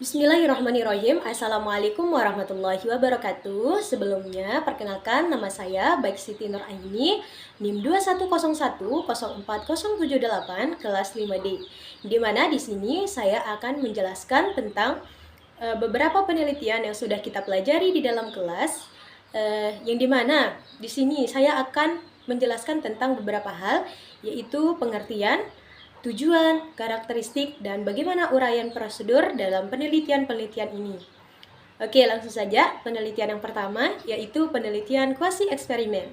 Bismillahirrahmanirrahim. Assalamualaikum warahmatullahi wabarakatuh. Sebelumnya, perkenalkan nama saya Baik Siti Nur Aini, NIM 2101040778 kelas 5D. Di mana di sini saya akan menjelaskan tentang beberapa penelitian yang sudah kita pelajari di dalam kelas, yang dimana di sini saya akan menjelaskan tentang beberapa hal, yaitu pengertian, tujuan, karakteristik, dan bagaimana uraian prosedur dalam penelitian-penelitian ini. Oke, langsung saja. Penelitian yang pertama yaitu penelitian kuasi eksperimen.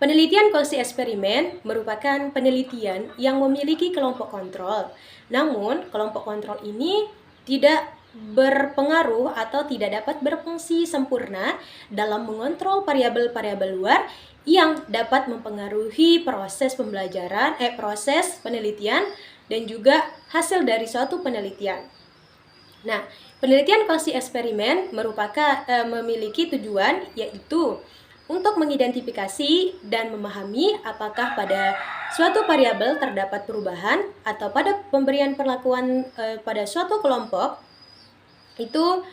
Penelitian kuasi eksperimen merupakan penelitian yang memiliki kelompok kontrol. Namun, kelompok kontrol ini tidak berpengaruh atau tidak dapat berfungsi sempurna dalam mengontrol variabel-variabel luar yang dapat mempengaruhi proses pembelajaran, proses penelitian dan juga hasil dari suatu penelitian. Nah, penelitian kuasi eksperimen memiliki tujuan yaitu untuk mengidentifikasi dan memahami apakah pada suatu variabel terdapat perubahan atau pada pemberian perlakuan pada suatu kelompok itu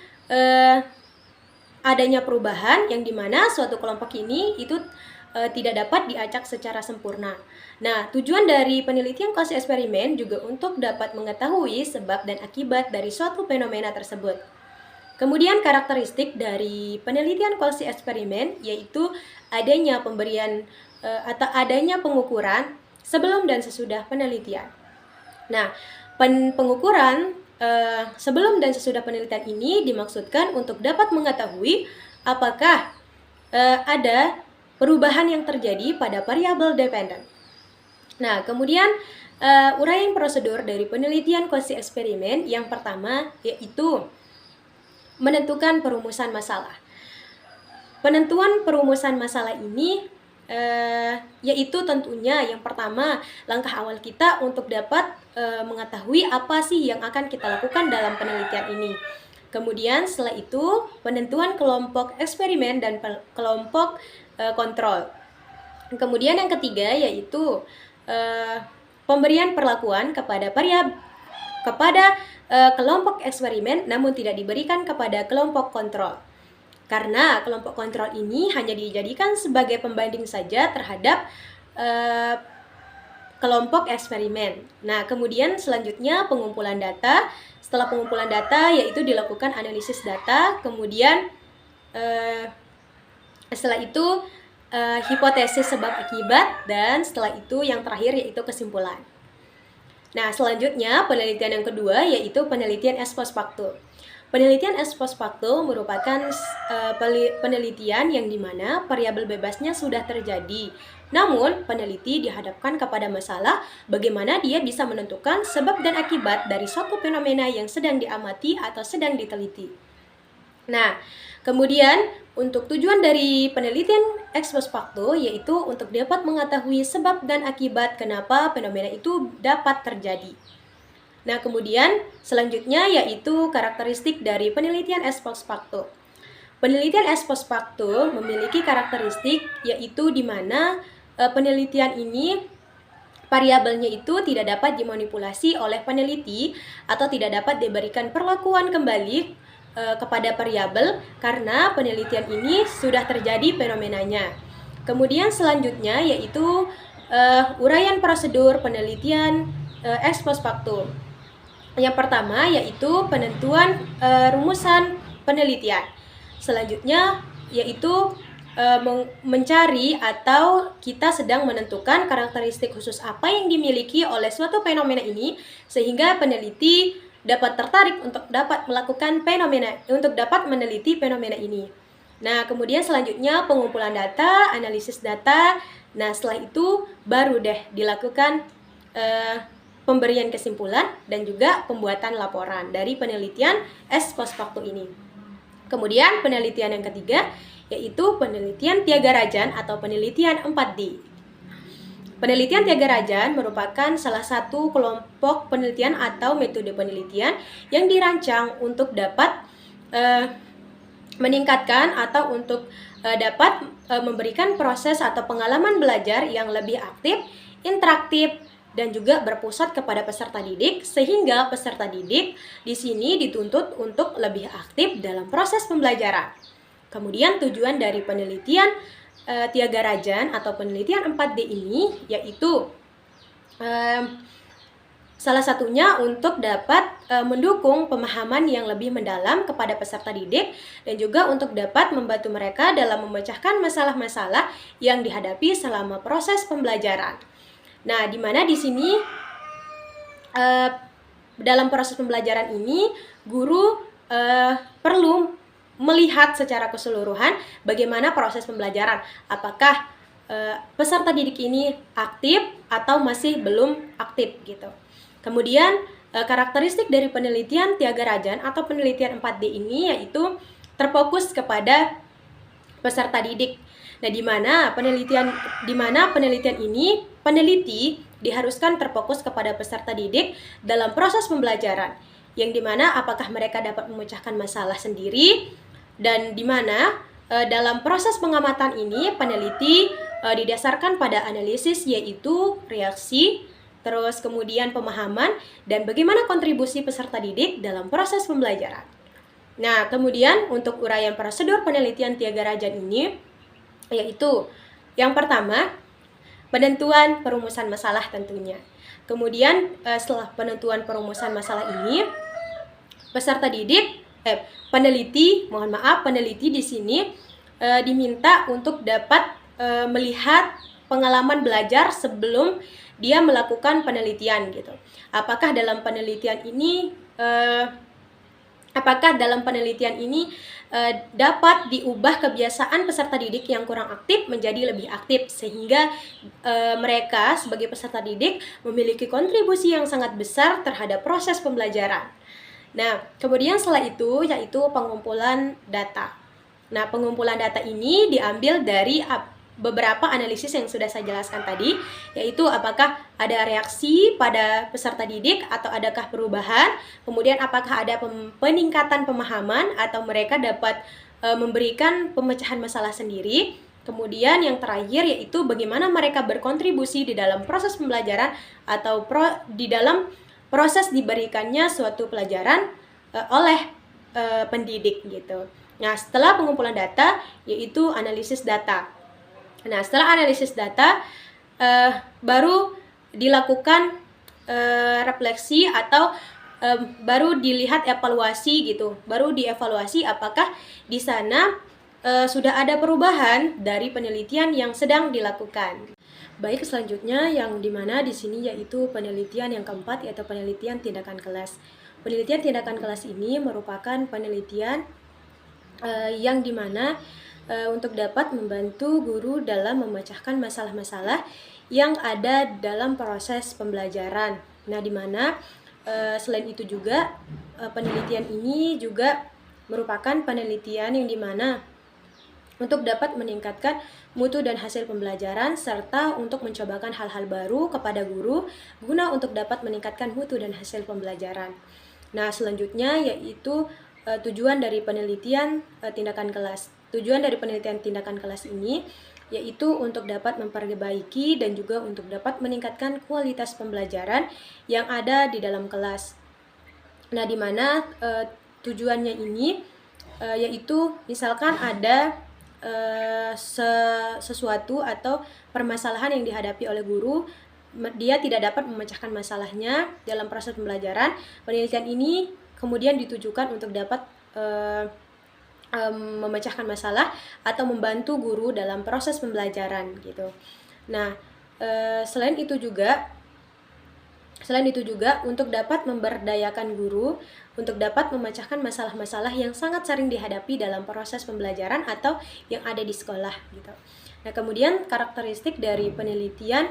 adanya perubahan yang dimana suatu kelompok ini itu tidak dapat diacak secara sempurna. Nah, tujuan dari penelitian kuasi eksperimen juga untuk dapat mengetahui sebab dan akibat dari suatu fenomena tersebut. Kemudian karakteristik dari penelitian kuasi eksperimen yaitu adanya pemberian atau adanya pengukuran sebelum dan sesudah penelitian. Nah, pengukuran sebelum dan sesudah penelitian ini dimaksudkan untuk dapat mengetahui apakah ada perubahan yang terjadi pada variabel dependen. Nah, kemudian uraian prosedur dari penelitian kuasi eksperimen yang pertama yaitu menentukan perumusan masalah. Penentuan perumusan masalah ini yaitu tentunya yang pertama langkah awal kita untuk dapat mengetahui apa sih yang akan kita lakukan dalam penelitian ini. Kemudian setelah itu penentuan kelompok eksperimen dan kelompok kontrol. Kemudian yang ketiga yaitu pemberian perlakuan kepada kelompok eksperimen namun tidak diberikan kepada kelompok kontrol. Karena kelompok kontrol ini hanya dijadikan sebagai pembanding saja terhadap kelompok eksperimen. Nah, kemudian selanjutnya pengumpulan data. Setelah pengumpulan data yaitu dilakukan analisis data, kemudian setelah itu hipotesis sebab akibat, dan setelah itu yang terakhir yaitu kesimpulan. Nah, selanjutnya penelitian yang kedua yaitu penelitian ex post facto. Penelitian ex post facto merupakan penelitian yang dimana variabel bebasnya sudah terjadi. Namun, peneliti dihadapkan kepada masalah bagaimana dia bisa menentukan sebab dan akibat dari suatu fenomena yang sedang diamati atau sedang diteliti. Nah, kemudian untuk tujuan dari penelitian ex post facto yaitu untuk dapat mengetahui sebab dan akibat kenapa fenomena itu dapat terjadi. Nah, kemudian selanjutnya yaitu karakteristik dari penelitian ex post facto. Penelitian ex post facto memiliki karakteristik yaitu di mana penelitian ini variabelnya itu tidak dapat dimanipulasi oleh peneliti atau tidak dapat diberikan perlakuan kembali kepada variabel karena penelitian ini sudah terjadi fenomenanya. Kemudian selanjutnya yaitu uraian prosedur penelitian ex post facto. Yang pertama yaitu penentuan rumusan penelitian. Selanjutnya yaitu mencari atau kita sedang menentukan karakteristik khusus apa yang dimiliki oleh suatu fenomena ini sehingga peneliti dapat tertarik untuk dapat melakukan dapat meneliti fenomena ini. Nah, kemudian selanjutnya pengumpulan data, analisis data. Nah, setelah itu baru deh dilakukan pemberian kesimpulan dan juga pembuatan laporan dari penelitian ex post facto ini. Kemudian penelitian yang ketiga yaitu penelitian Tyagarajan atau penelitian 4D. Penelitian Tyagarajan merupakan salah satu kelompok penelitian atau metode penelitian yang dirancang untuk dapat meningkatkan atau untuk dapat memberikan proses atau pengalaman belajar yang lebih aktif, interaktif, dan juga berpusat kepada peserta didik, sehingga peserta didik di sini dituntut untuk lebih aktif dalam proses pembelajaran. Kemudian tujuan dari penelitian Tyagarajan atau penelitian 4D ini yaitu salah satunya untuk dapat mendukung pemahaman yang lebih mendalam kepada peserta didik dan juga untuk dapat membantu mereka dalam memecahkan masalah-masalah yang dihadapi selama proses pembelajaran. Nah, di mana di sini dalam proses pembelajaran ini guru perlu melihat secara keseluruhan bagaimana proses pembelajaran. Apakah peserta didik ini aktif atau masih belum aktif gitu. Kemudian karakteristik dari penelitian Tyagarajan atau penelitian 4D ini yaitu terfokus kepada peserta didik. Nah, di mana penelitian ini peneliti diharuskan terfokus kepada peserta didik dalam proses pembelajaran, yang dimana apakah mereka dapat memecahkan masalah sendiri, dan dimana dalam proses pengamatan ini peneliti didasarkan pada analisis yaitu reaksi, terus kemudian pemahaman, dan bagaimana kontribusi peserta didik dalam proses pembelajaran. Nah, kemudian untuk uraian prosedur penelitian Tyagarajan ini yaitu yang pertama, penentuan perumusan masalah tentunya. Kemudian setelah penentuan perumusan masalah ini, peneliti di sini diminta untuk dapat melihat pengalaman belajar sebelum dia melakukan penelitian gitu. Apakah dalam penelitian ini dapat diubah kebiasaan peserta didik yang kurang aktif menjadi lebih aktif, sehingga mereka sebagai peserta didik memiliki kontribusi yang sangat besar terhadap proses pembelajaran. Nah, kemudian setelah itu yaitu pengumpulan data. Nah, pengumpulan data ini diambil dari beberapa analisis yang sudah saya jelaskan tadi, yaitu apakah ada reaksi pada peserta didik atau adakah perubahan, kemudian apakah ada peningkatan pemahaman atau mereka dapat memberikan pemecahan masalah sendiri, kemudian yang terakhir yaitu bagaimana mereka berkontribusi di dalam proses pembelajaran atau di dalam proses diberikannya suatu pelajaran oleh pendidik gitu. Nah, setelah pengumpulan data yaitu analisis data. Nah, setelah analisis data, baru dilakukan refleksi atau baru dilihat evaluasi gitu. Baru dievaluasi apakah di sana sudah ada perubahan dari penelitian yang sedang dilakukan. Baik, selanjutnya yang dimana di sini yaitu penelitian yang keempat, yaitu penelitian tindakan kelas. Penelitian tindakan kelas ini merupakan penelitian yang dimana untuk dapat membantu guru dalam memecahkan masalah-masalah yang ada dalam proses pembelajaran. Nah, di mana selain itu juga penelitian ini juga merupakan penelitian yang dimana untuk dapat meningkatkan mutu dan hasil pembelajaran serta untuk mencobakan hal-hal baru kepada guru guna untuk dapat meningkatkan mutu dan hasil pembelajaran. Nah, selanjutnya yaitu tujuan dari penelitian tindakan kelas. Tujuan dari penelitian tindakan kelas ini yaitu untuk dapat memperbaiki dan juga untuk dapat meningkatkan kualitas pembelajaran yang ada di dalam kelas. Nah, di mana tujuannya ini yaitu misalkan ada sesuatu atau permasalahan yang dihadapi oleh guru, dia tidak dapat memecahkan masalahnya dalam proses pembelajaran. Penelitian ini kemudian ditujukan untuk dapat memecahkan masalah atau membantu guru dalam proses pembelajaran gitu. Nah, selain itu juga untuk dapat memberdayakan guru untuk dapat memecahkan masalah-masalah yang sangat sering dihadapi dalam proses pembelajaran atau yang ada di sekolah gitu. Nah, kemudian karakteristik dari penelitian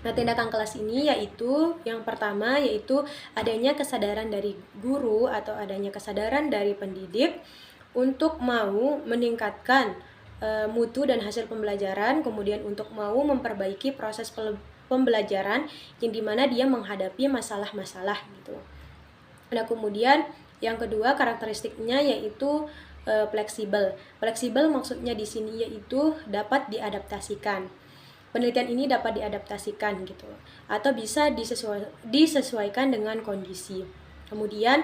tindakan kelas ini yaitu yang pertama yaitu adanya kesadaran dari guru atau adanya kesadaran dari pendidik untuk mau meningkatkan mutu dan hasil pembelajaran, kemudian untuk mau memperbaiki proses pembelajaran yang dimana dia menghadapi masalah-masalah gitu. Nah, kemudian yang kedua karakteristiknya yaitu fleksibel. Fleksibel maksudnya di sini yaitu dapat diadaptasikan. penelitian ini dapat diadaptasikan gitu, atau bisa disesuaikan dengan kondisi. Kemudian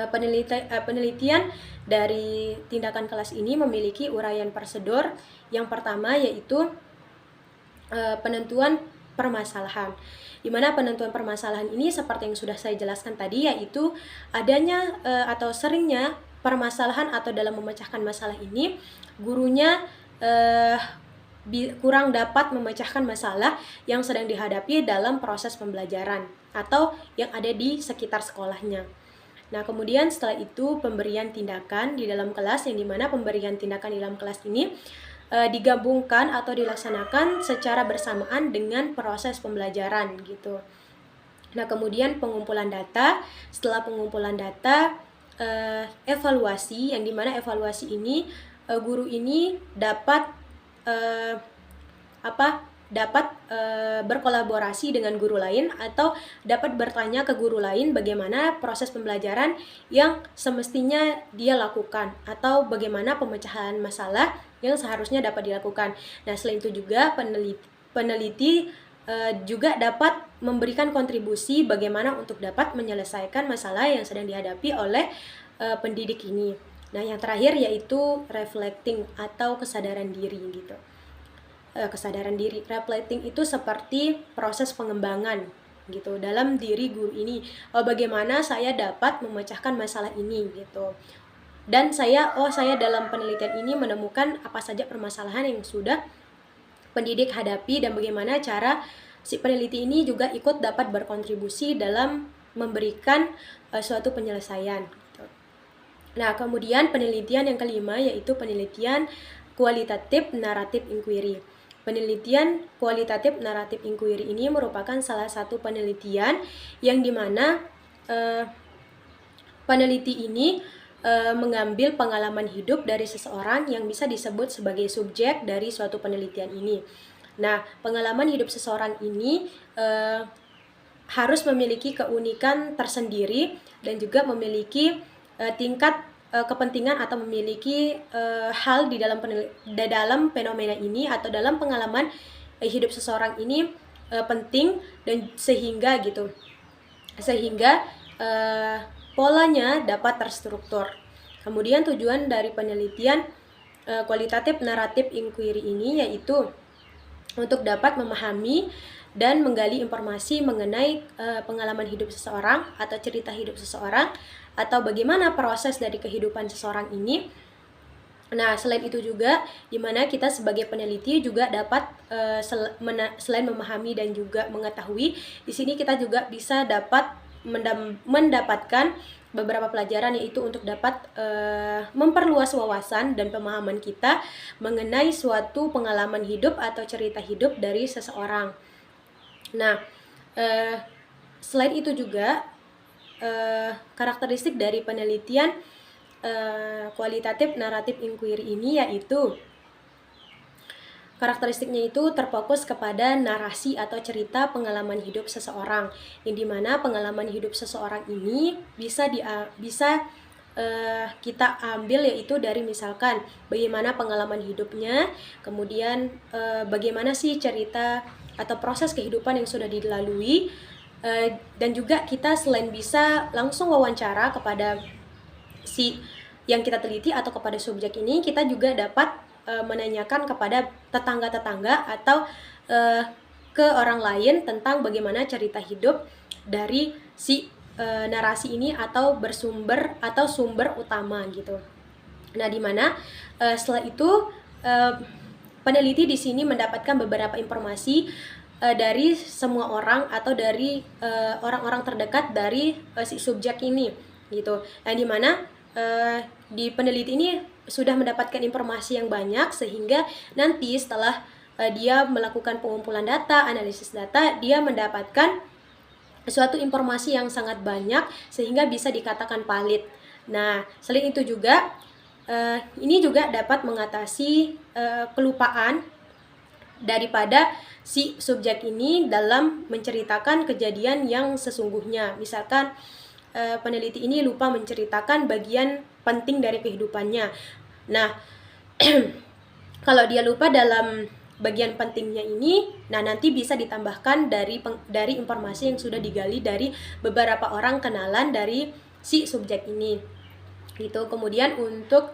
penelitian dari tindakan kelas ini memiliki uraian prosedur. Yang pertama yaitu penentuan permasalahan, di mana penentuan permasalahan ini seperti yang sudah saya jelaskan tadi, yaitu adanya atau seringnya permasalahan atau dalam memecahkan masalah ini gurunya kurang dapat memecahkan masalah yang sedang dihadapi dalam proses pembelajaran atau yang ada di sekitar sekolahnya. Nah, kemudian setelah itu pemberian tindakan di dalam kelas, yang dimana pemberian tindakan di dalam kelas ini digabungkan atau dilaksanakan secara bersamaan dengan proses pembelajaran gitu. Nah, kemudian pengumpulan data. Setelah pengumpulan data, evaluasi, yang dimana evaluasi ini guru ini dapat berkolaborasi dengan guru lain atau dapat bertanya ke guru lain bagaimana proses pembelajaran yang semestinya dia lakukan atau bagaimana pemecahan masalah yang seharusnya dapat dilakukan. Nah, selain itu juga peneliti juga dapat memberikan kontribusi bagaimana untuk dapat menyelesaikan masalah yang sedang dihadapi oleh pendidik ini. Nah, yang terakhir yaitu reflecting atau kesadaran diri gitu. Kesadaran diri, reflecting itu seperti proses pengembangan gitu dalam diri guru ini. Bagaimana saya dapat memecahkan masalah ini gitu. Dan saya dalam penelitian ini menemukan apa saja permasalahan yang sudah pendidik hadapi dan bagaimana cara si peneliti ini juga ikut dapat berkontribusi dalam memberikan suatu penyelesaian gitu. Nah, kemudian penelitian yang kelima yaitu penelitian kualitatif naratif inquiry. Penelitian kualitatif naratif inquiry ini merupakan salah satu penelitian yang dimana peneliti ini mengambil pengalaman hidup dari seseorang yang bisa disebut sebagai subjek dari suatu penelitian ini. Nah, pengalaman hidup seseorang ini harus memiliki keunikan tersendiri dan juga memiliki tingkat kepentingan atau memiliki hal di dalam fenomena ini atau dalam pengalaman hidup seseorang ini penting, dan sehingga polanya dapat terstruktur. Kemudian tujuan dari penelitian kualitatif naratif inquiry ini yaitu untuk dapat memahami dan menggali informasi mengenai pengalaman hidup seseorang atau cerita hidup seseorang atau bagaimana proses dari kehidupan seseorang ini. Nah, selain itu juga dimana kita sebagai peneliti juga dapat selain memahami dan juga mengetahui, di sini kita juga bisa dapat mendapatkan beberapa pelajaran, yaitu untuk dapat memperluas wawasan dan pemahaman kita mengenai suatu pengalaman hidup atau cerita hidup dari seseorang. Nah, selain itu juga karakteristik dari penelitian kualitatif naratif inquiry ini yaitu karakteristiknya itu terfokus kepada narasi atau cerita pengalaman hidup seseorang, yang dimana pengalaman hidup seseorang ini bisa kita ambil yaitu dari misalkan bagaimana pengalaman hidupnya, kemudian bagaimana sih cerita atau proses kehidupan yang sudah dilalui, dan juga kita selain bisa langsung wawancara kepada si yang kita teliti atau kepada subjek ini, kita juga dapat menanyakan kepada tetangga-tetangga atau ke orang lain tentang bagaimana cerita hidup dari si narasi ini atau sumber utama gitu. Nah, dimana setelah itu peneliti di sini mendapatkan beberapa informasi dari semua orang atau dari orang-orang terdekat dari si subjek ini gitu. Yang dimana di peneliti ini sudah mendapatkan informasi yang banyak, sehingga nanti setelah dia melakukan pengumpulan data, analisis data, dia mendapatkan suatu informasi yang sangat banyak sehingga bisa dikatakan valid. Nah, selain itu juga ini juga dapat mengatasi kelupaan daripada si subjek ini dalam menceritakan kejadian yang sesungguhnya. Misalkan peneliti ini lupa menceritakan bagian penting dari kehidupannya. Nah, kalau dia lupa dalam bagian pentingnya ini, nah nanti bisa ditambahkan dari informasi yang sudah digali dari beberapa orang kenalan dari si subjek ini gitu. Kemudian untuk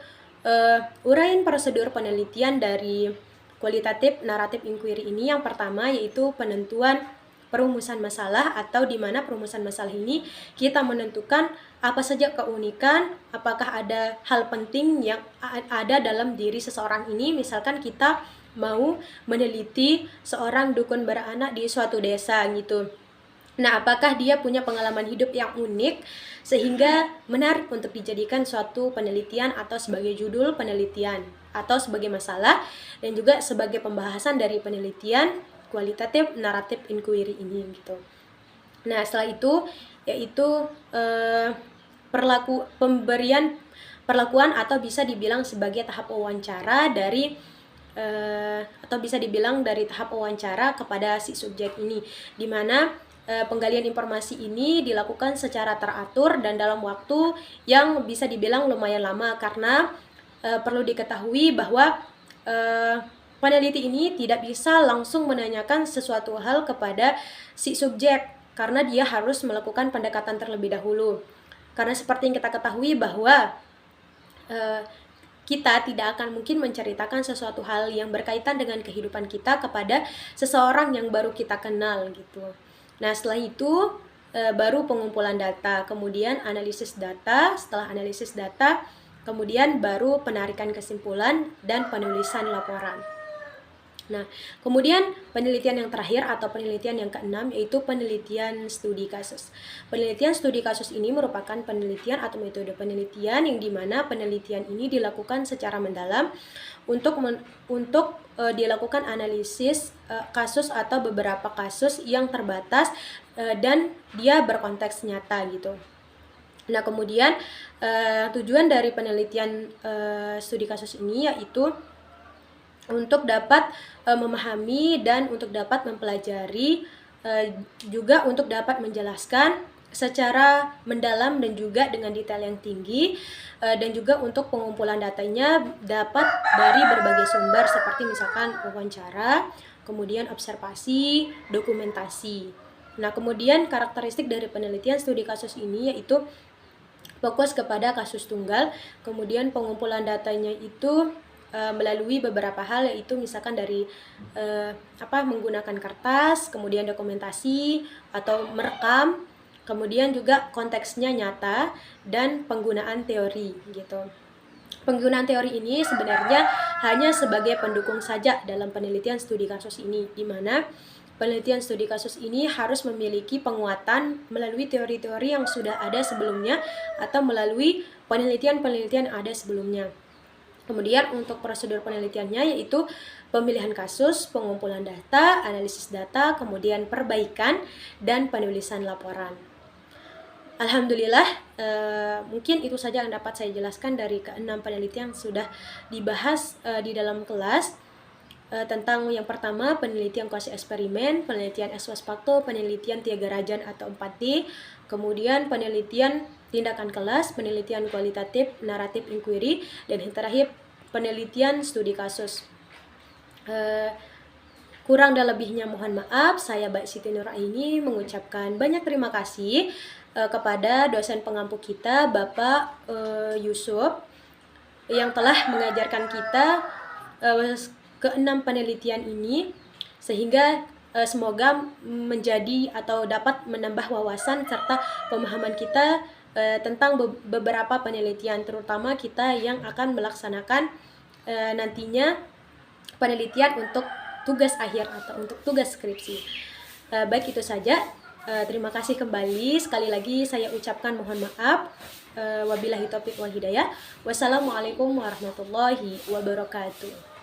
uraian prosedur penelitian dari kualitatif naratif inquiry ini, yang pertama yaitu penentuan perumusan masalah, atau di mana perumusan masalah ini kita menentukan apa saja keunikan, apakah ada hal penting yang ada dalam diri seseorang ini. Misalkan kita mau meneliti seorang dukun beranak di suatu desa gitu. Nah, apakah dia punya pengalaman hidup yang unik sehingga menarik untuk dijadikan suatu penelitian atau sebagai judul penelitian atau sebagai masalah, dan juga sebagai pembahasan dari penelitian kualitatif naratif inquiry ini gitu. Nah, setelah itu yaitu perlakuan atau bisa dibilang sebagai tahap wawancara dari tahap wawancara kepada si subjek ini, di mana penggalian informasi ini dilakukan secara teratur dan dalam waktu yang bisa dibilang lumayan lama, karena perlu diketahui bahwa peneliti ini tidak bisa langsung menanyakan sesuatu hal kepada si subjek, karena dia harus melakukan pendekatan terlebih dahulu. Karena seperti yang kita ketahui bahwa kita tidak akan mungkin menceritakan sesuatu hal yang berkaitan dengan kehidupan kita kepada seseorang yang baru kita kenal gitu. Nah, setelah itu baru pengumpulan data, kemudian analisis data. Setelah analisis data, kemudian baru penarikan kesimpulan dan penulisan laporan. Nah, kemudian penelitian yang terakhir atau penelitian yang keenam yaitu penelitian studi kasus. Penelitian studi kasus ini merupakan penelitian atau metode penelitian yang dimana penelitian ini dilakukan secara mendalam untuk dilakukan analisis kasus atau beberapa kasus yang terbatas dan dia berkonteks nyata gitu. Nah, kemudian tujuan dari penelitian studi kasus ini yaitu untuk dapat memahami dan untuk dapat mempelajari, juga untuk dapat menjelaskan secara mendalam dan juga dengan detail yang tinggi, dan juga untuk pengumpulan datanya dapat dari berbagai sumber seperti misalkan wawancara, kemudian observasi, dokumentasi. Nah, kemudian karakteristik dari penelitian studi kasus ini yaitu fokus kepada kasus tunggal, kemudian pengumpulan datanya itu melalui beberapa hal, yaitu misalkan dari menggunakan kertas, kemudian dokumentasi atau merekam, kemudian juga konteksnya nyata dan penggunaan teori gitu. Penggunaan teori ini sebenarnya hanya sebagai pendukung saja dalam penelitian studi kasus ini, di mana penelitian studi kasus ini harus memiliki penguatan melalui teori-teori yang sudah ada sebelumnya atau melalui penelitian-penelitian yang ada sebelumnya. Kemudian untuk prosedur penelitiannya yaitu pemilihan kasus, pengumpulan data, analisis data, kemudian perbaikan, dan penulisan laporan. Alhamdulillah, mungkin itu saja yang dapat saya jelaskan dari keenam penelitian yang sudah dibahas di dalam kelas. Tentang yang pertama, penelitian kuasi eksperimen, penelitian ex post facto, penelitian tiga rajan atau 4D, kemudian penelitian tindakan kelas, penelitian kualitatif naratif inquiry, dan yang terakhir penelitian studi kasus. Kurang dan lebihnya mohon maaf. Saya Mbak Siti Nuraini mengucapkan banyak terima kasih kepada dosen pengampu kita Bapak Yusuf yang telah mengajarkan kita keenam penelitian ini, sehingga semoga menjadi atau dapat menambah wawasan serta pemahaman kita tentang beberapa penelitian, terutama kita yang akan melaksanakan nantinya penelitian untuk tugas akhir atau untuk tugas skripsi. Baik, itu saja. Terima kasih kembali. Sekali lagi saya ucapkan mohon maaf. Wabillahi taufiq wal hidayah. Wassalamualaikum warahmatullahi wabarakatuh.